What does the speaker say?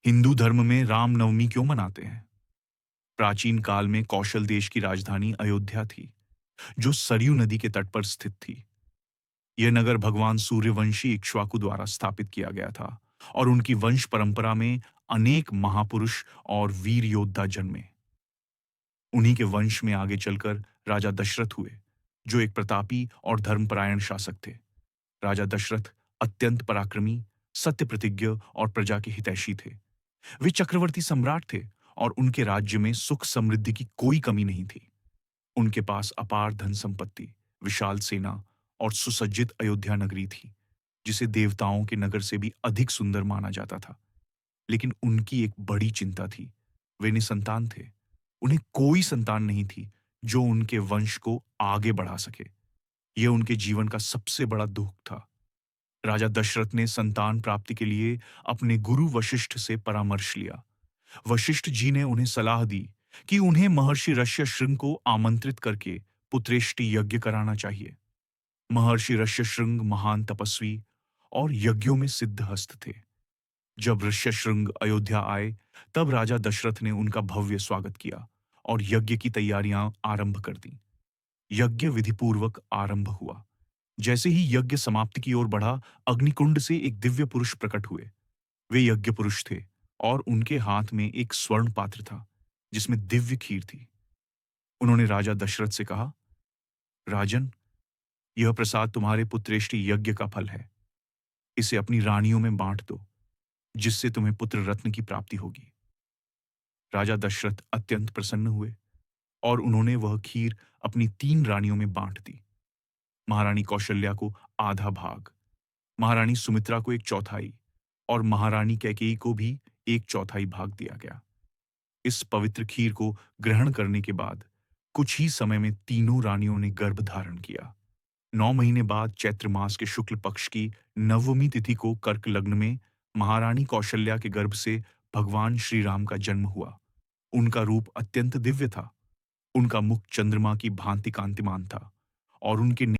हिंदू धर्म में रामनवमी क्यों मनाते हैं? प्राचीन काल में कौशल देश की राजधानी अयोध्या थी, जो सरयू नदी के तट पर स्थित थी। यह नगर भगवान सूर्यवंशी इक्ष्वाकु द्वारा स्थापित किया गया था और उनकी वंश परंपरा में अनेक महापुरुष और वीर योद्धा जन्मे। उन्हीं के वंश में आगे चलकर राजा दशरथ हुए, जो एक प्रतापी और धर्मपरायण शासक थे। राजा दशरथ अत्यंत पराक्रमी, सत्य प्रतिज्ञ और प्रजा के हितैषी थे। वे चक्रवर्ती सम्राट थे और उनके राज्य में सुख समृद्धि की कोई कमी नहीं थी। उनके पास अपार धन संपत्ति, विशाल सेना और सुसज्जित अयोध्या नगरी थी, जिसे देवताओं के नगर से भी अधिक सुंदर माना जाता था। लेकिन उनकी एक बड़ी चिंता थी। वे निसंतान थे। उन्हें कोई संतान नहीं थी जो उनके वंश को आगे बढ़ा सके। यह उनके जीवन का सबसे बड़ा दुख था। राजा दशरथ ने संतान प्राप्ति के लिए अपने गुरु वशिष्ठ से परामर्श लिया। वशिष्ठ जी ने उन्हें सलाह दी कि उन्हें महर्षि ऋष्यशृंग को आमंत्रित करके पुत्रेष्टि यज्ञ कराना चाहिए। महर्षि ऋष्यशृंग महान तपस्वी और यज्ञों में सिद्धहस्त थे। जब ऋष्यशृंग अयोध्या आए, तब राजा दशरथ ने उनका भव्य स्वागत किया और यज्ञ की तैयारियां आरंभ कर दी। यज्ञ विधिपूर्वक आरंभ हुआ। जैसे ही यज्ञ समाप्ति की ओर बढ़ा, अग्निकुंड से एक दिव्य पुरुष प्रकट हुए। वे यज्ञ पुरुष थे और उनके हाथ में एक स्वर्ण पात्र था, जिसमें दिव्य खीर थी। उन्होंने राजा दशरथ से कहा, राजन, यह प्रसाद तुम्हारे पुत्रेष्टि यज्ञ का फल है। इसे अपनी रानियों में बांट दो, जिससे तुम्हें पुत्र रत्न की प्राप्ति होगी। राजा दशरथ अत्यंत प्रसन्न हुए और उन्होंने वह खीर अपनी 3 रानियों में बांट दी। महारानी कौशल्या को आधा भाग, महारानी सुमित्रा को 1/4 और महारानी कैकेयी को भी 1/4 भाग दिया गया। इस पवित्र खीर को ग्रहण करने के बाद कुछ ही समय में तीनों रानियों ने गर्भ धारण किया। 9 महीने बाद चैत्र मास के शुक्ल पक्ष की नवमी तिथि को कर्क लग्न में महारानी कौशल्या के गर्भ से भगवान श्री राम का जन्म हुआ। उनका रूप अत्यंत दिव्य था। उनका मुख चंद्रमा की भांति कांतिमान था और उनके